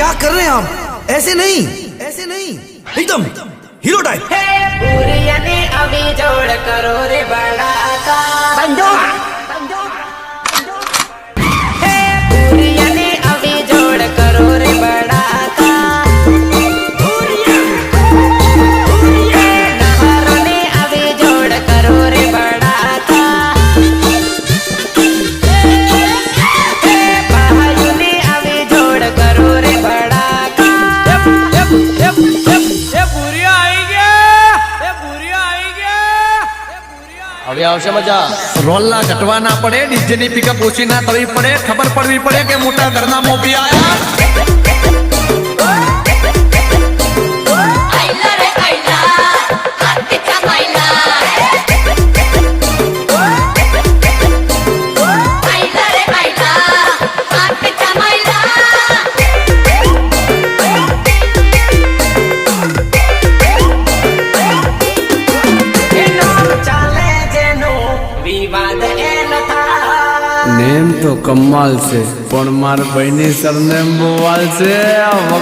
क्या कर रहे हैं आप? ऐसे नहीं, ऐसे नहीं, एकदम हीरो टाइप। पूरिया ने अभी जोड़ करो रे बड़ा का बंदो पूरिया ने अभी जोड़ करो रे बड़ा का नहरों ने अभी जोड़ करो रे बड़ा का पहाड़ों ने अभी जोड़ करो रे बड़ा का હવે આવશે મજા। રોલના ઘટવા ના પડે, ડીજે ની પિકઅપ ઓછી ના થવી પડે, ખબર પડવી પડે કે મોટા ઘરના મોભી આયા। નેમ તો કમાલ છે પણ માર બહેની સરનેમ બોવાલ છે।